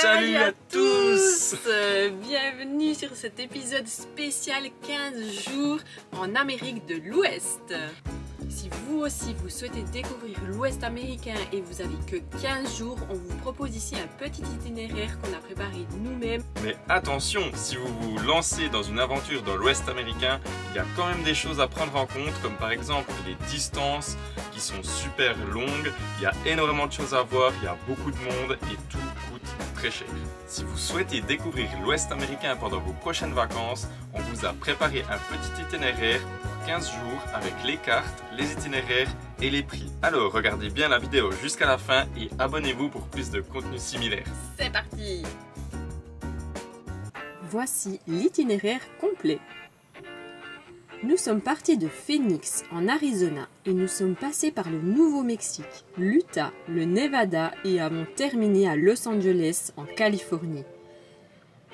Salut à tous. Bienvenue sur cet épisode spécial 15 jours en Amérique de l'Ouest. Si vous aussi vous souhaitez découvrir l'Ouest américain et vous avez que 15 jours, on vous propose ici un petit itinéraire qu'on a préparé nous-mêmes. Mais attention, si vous vous lancez dans une aventure dans l'Ouest américain, il y a quand même des choses à prendre en compte, comme par exemple les distances qui sont super longues, il y a énormément de choses à voir, il y a beaucoup de monde et tout coûte très cher. Si vous souhaitez découvrir l'Ouest américain pendant vos prochaines vacances, on vous a préparé un petit itinéraire pour 15 jours avec les cartes, les itinéraires et les prix. Alors regardez bien la vidéo jusqu'à la fin et abonnez-vous pour plus de contenu similaire. C'est parti! Voici l'itinéraire complet. Nous sommes partis de Phoenix en Arizona et nous sommes passés par le Nouveau-Mexique, l'Utah, le Nevada et avons terminé à Los Angeles en Californie.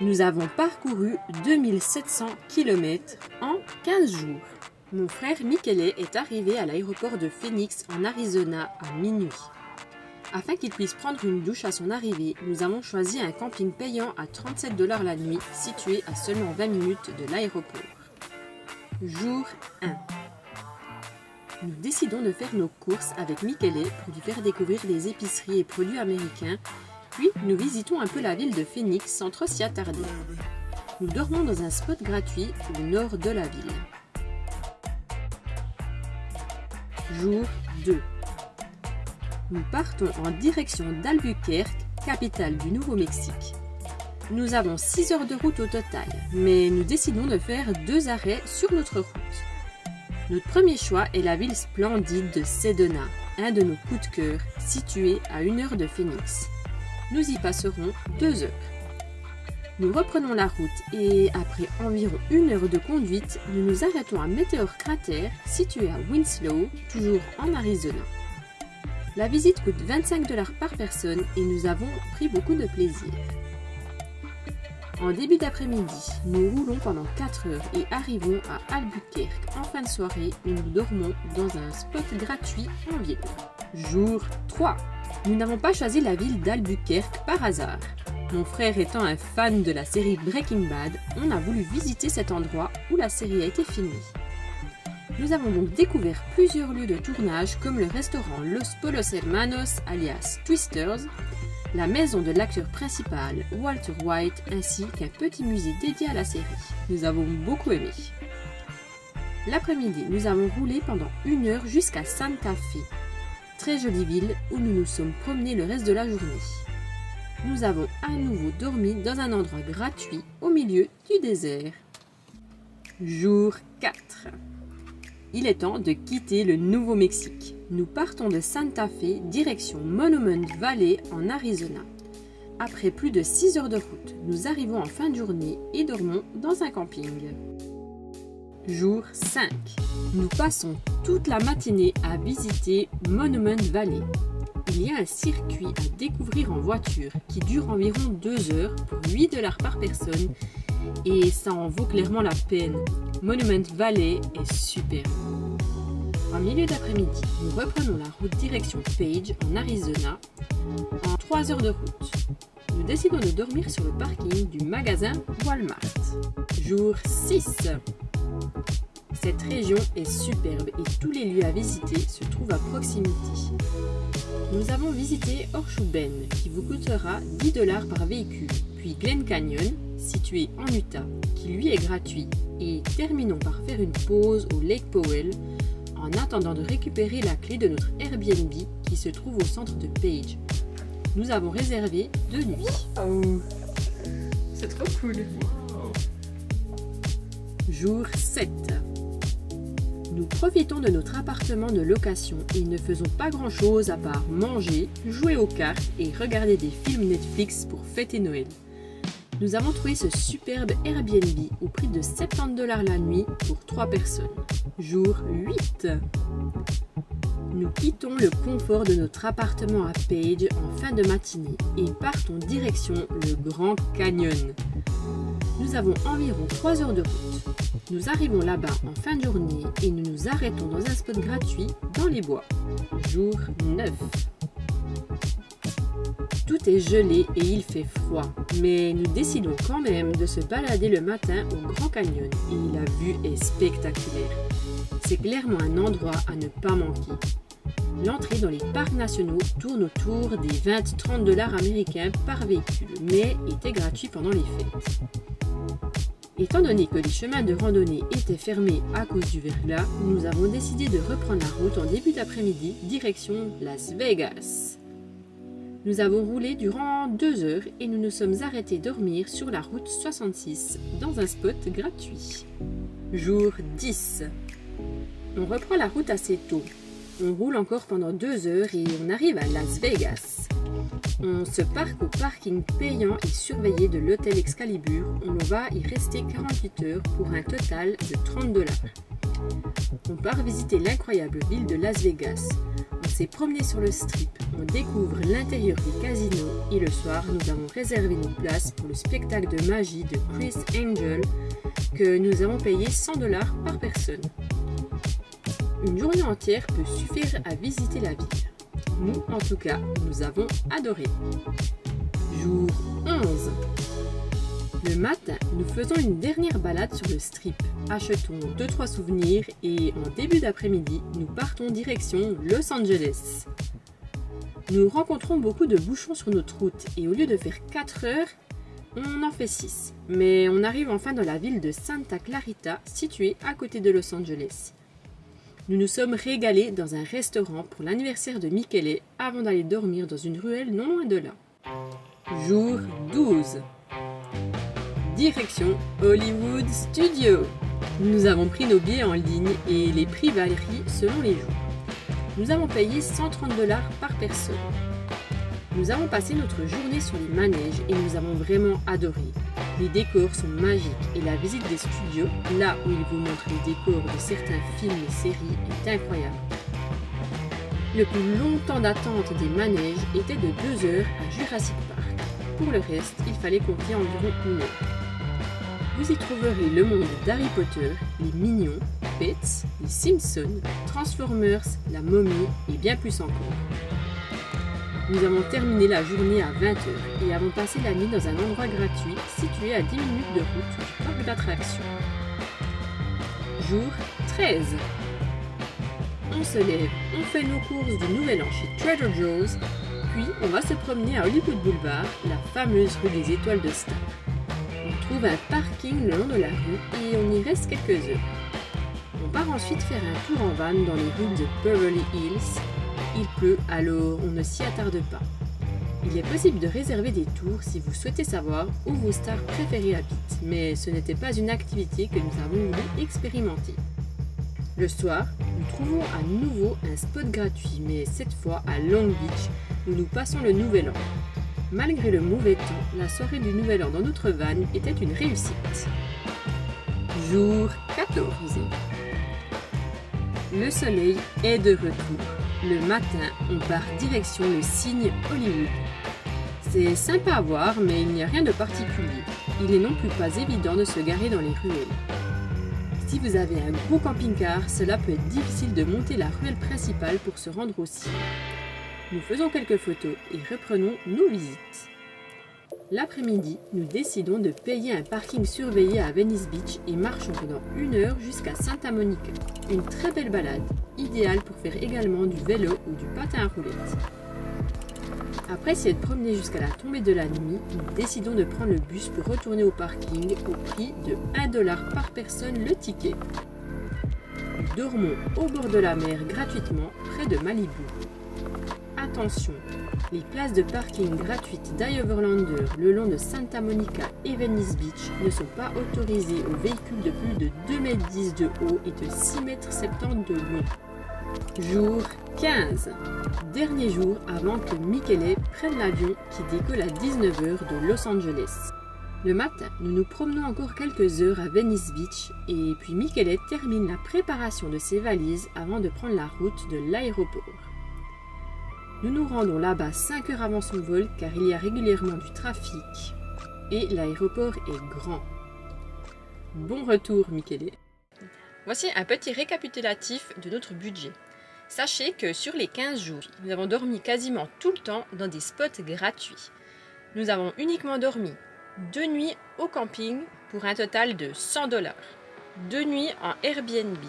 Nous avons parcouru 2700 km en 15 jours. Mon frère Michele est arrivé à l'aéroport de Phoenix en Arizona à minuit. Afin qu'il puisse prendre une douche à son arrivée, nous avons choisi un camping payant à 37 $ la nuit, situé à seulement 20 minutes de l'aéroport. Jour 1. Nous décidons de faire nos courses avec Michele pour lui faire découvrir des épiceries et produits américains, puis nous visitons un peu la ville de Phoenix sans trop s'y attarder. Nous dormons dans un spot gratuit au nord de la ville. Jour 2. Nous partons en direction d'Albuquerque, capitale du Nouveau-Mexique. Nous avons 6 heures de route au total, mais nous décidons de faire 2 arrêts sur notre route. Notre premier choix est la ville splendide de Sedona, un de nos coups de cœur, situé à 1 heure de Phoenix. Nous y passerons 2 heures. Nous reprenons la route et après environ 1 heure de conduite, nous nous arrêtons à Meteor Crater, situé à Winslow, toujours en Arizona. La visite coûte 25 $ par personne et nous avons pris beaucoup de plaisir. En début d'après-midi, nous roulons pendant 4 heures et arrivons à Albuquerque en fin de soirée où nous dormons dans un spot gratuit en ville. Jour 3. Nous n'avons pas choisi la ville d'Albuquerque par hasard. Mon frère étant un fan de la série Breaking Bad, on a voulu visiter cet endroit où la série a été filmée. Nous avons donc découvert plusieurs lieux de tournage comme le restaurant Los Polos Hermanos alias Twisters, la maison de l'acteur principal Walter White ainsi qu'un petit musée dédié à la série. Nous avons beaucoup aimé. L'après-midi, nous avons roulé pendant 1 heure jusqu'à Santa Fe, très jolie ville où nous nous sommes promenés le reste de la journée. Nous avons à nouveau dormi dans un endroit gratuit au milieu du désert. Jour 4. Il est temps de quitter le Nouveau-Mexique. Nous partons de Santa Fe, direction Monument Valley en Arizona. Après plus de 6 heures de route, nous arrivons en fin de journée et dormons dans un camping. Jour 5. Nous passons toute la matinée à visiter Monument Valley. Il y a un circuit à découvrir en voiture qui dure environ 2 heures pour 8 $ par personne et ça en vaut clairement la peine. Monument Valley est super. En milieu d'après-midi, nous reprenons la route direction Page en Arizona en 3 heures de route. Nous décidons de dormir sur le parking du magasin Walmart. Jour 6. Cette région est superbe et tous les lieux à visiter se trouvent à proximité. Nous avons visité Horseshoe Bend qui vous coûtera 10 $ par véhicule, puis Glen Canyon, situé en Utah, qui lui est gratuit, et terminons par faire une pause au Lake Powell en attendant de récupérer la clé de notre Airbnb qui se trouve au centre de Page. Nous avons réservé 2 nuits. Oh, c'est trop cool. Jour 7. Nous profitons de notre appartement de location et ne faisons pas grand chose à part manger, jouer aux cartes et regarder des films Netflix pour fêter Noël. Nous avons trouvé ce superbe Airbnb au prix de 70 $ la nuit pour 3 personnes. Jour 8. Nous quittons le confort de notre appartement à Page en fin de matinée et partons direction le Grand Canyon. Nous avons environ 3 heures de route. Nous arrivons là-bas en fin de journée et nous nous arrêtons dans un spot gratuit dans les bois. Jour 9. Tout est gelé et il fait froid, mais nous décidons quand même de se balader le matin au Grand Canyon et la vue est spectaculaire. C'est clairement un endroit à ne pas manquer. L'entrée dans les parcs nationaux tourne autour des 20-30 $ américains par véhicule, mais était gratuit pendant les fêtes. Étant donné que les chemins de randonnée étaient fermés à cause du verglas, nous avons décidé de reprendre la route en début d'après-midi, direction Las Vegas. Nous avons roulé durant 2 heures et nous nous sommes arrêtés dormir sur la route 66 dans un spot gratuit. Jour 10. On reprend la route assez tôt. On roule encore pendant 2 heures et on arrive à Las Vegas. On se parque au parking payant et surveillé de l'hôtel Excalibur. On va y rester 48 heures pour un total de 30 $. On part visiter l'incroyable ville de Las Vegas. On s'est promené sur le strip. On découvre l'intérieur des casinos et le soir, nous avons réservé nos places pour le spectacle de magie de Chris Angel que nous avons payé 100 $ par personne. Une journée entière peut suffire à visiter la ville. Nous, en tout cas, nous avons adoré. Jour 11. Le matin, nous faisons une dernière balade sur le strip. Achetons 2-3 souvenirs et en début d'après-midi, nous partons direction Los Angeles. Nous rencontrons beaucoup de bouchons sur notre route et au lieu de faire 4 heures, on en fait 6. Mais on arrive enfin dans la ville de Santa Clarita, située à côté de Los Angeles. Nous nous sommes régalés dans un restaurant pour l'anniversaire de Michele avant d'aller dormir dans une ruelle non loin de là. Jour 12. Direction Hollywood Studios. Nous avons pris nos billets en ligne et les prix varient selon les jours. Nous avons payé 130 $ par personne. Nous avons passé notre journée sur les manèges et nous avons vraiment adoré. Les décors sont magiques et la visite des studios, là où ils vous montrent les décors de certains films et séries, est incroyable. Le plus long temps d'attente des manèges était de 2 heures à Jurassic Park. Pour le reste, il fallait compter environ 1 heure. Vous y trouverez le monde d'Harry Potter, les Minions, Pets, les Simpsons, Transformers, la Momie et bien plus encore. Nous avons terminé la journée à 20 h et avons passé la nuit dans un endroit gratuit situé à 10 minutes de route du parc d'attractions. Jour 13. On se lève, on fait nos courses du Nouvel An chez Trader Joe's, puis on va se promener à Hollywood Boulevard, la fameuse rue des Étoiles de Star. On trouve un parking le long de la rue et on y reste quelques heures. On part ensuite faire un tour en van dans les rues de Beverly Hills. Il pleut, alors on ne s'y attarde pas. Il est possible de réserver des tours si vous souhaitez savoir où vos stars préférées habitent, mais ce n'était pas une activité que nous avons voulu expérimenter. Le soir, nous trouvons à nouveau un spot gratuit, mais cette fois à Long Beach, où nous passons le Nouvel An. Malgré le mauvais temps, la soirée du Nouvel An dans notre van était une réussite. Jour 14. Le soleil est de retour. Le matin, on part direction le Signe Hollywood. C'est sympa à voir, mais il n'y a rien de particulier. Il n'est non plus pas évident de se garer dans les ruelles. Si vous avez un gros camping-car, cela peut être difficile de monter la ruelle principale pour se rendre au Signe. Nous faisons quelques photos et reprenons nos visites. L'après-midi, nous décidons de payer un parking surveillé à Venice Beach et marchons pendant 1 heure jusqu'à Santa Monica. Une très belle balade, idéale pour faire également du vélo ou du patin à roulettes. Après s'y être promené jusqu'à la tombée de la nuit, nous décidons de prendre le bus pour retourner au parking au prix de 1 $ par personne le ticket. Nous dormons au bord de la mer gratuitement près de Malibu. Attention, les places de parking gratuites d'Overlander le long de Santa Monica et Venice Beach ne sont pas autorisées aux véhicules de plus de 2,10 m de haut et de 6,70 m de long. Jour 15. Dernier jour avant que Michele prenne l'avion qui décolle à 19 h de Los Angeles. Le matin, nous nous promenons encore quelques heures à Venice Beach et puis Michele termine la préparation de ses valises avant de prendre la route de l'aéroport. Nous nous rendons là-bas 5 heures avant son vol car il y a régulièrement du trafic et l'aéroport est grand. Bon retour, Michele. Voici un petit récapitulatif de notre budget. Sachez que sur les 15 jours, nous avons dormi quasiment tout le temps dans des spots gratuits. Nous avons uniquement dormi 2 nuits au camping pour un total de 100 $. 2 nuits en Airbnb,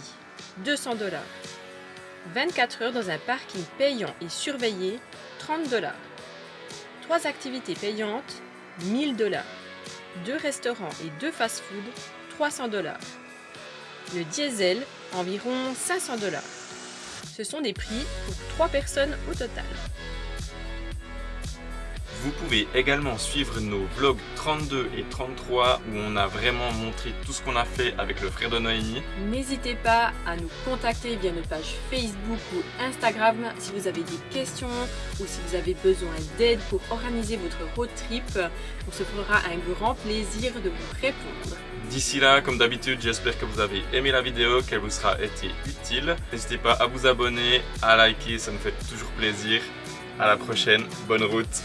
200 $. 24 heures dans un parking payant et surveillé, 30 $. 3 activités payantes, 1000 $. 2 restaurants et 2 fast-food, 300 $. Le diesel, environ 500 $. Ce sont des prix pour 3 personnes au total. Vous pouvez également suivre nos vlogs 32 et 33 où on a vraiment montré tout ce qu'on a fait avec le frère de Noémie. N'hésitez pas à nous contacter via nos pages Facebook ou Instagram si vous avez des questions ou si vous avez besoin d'aide pour organiser votre road trip. On se fera un grand plaisir de vous répondre. D'ici là, comme d'habitude, j'espère que vous avez aimé la vidéo, qu'elle vous sera été utile. N'hésitez pas à vous abonner, à liker, ça nous fait toujours plaisir. À la prochaine, bonne route!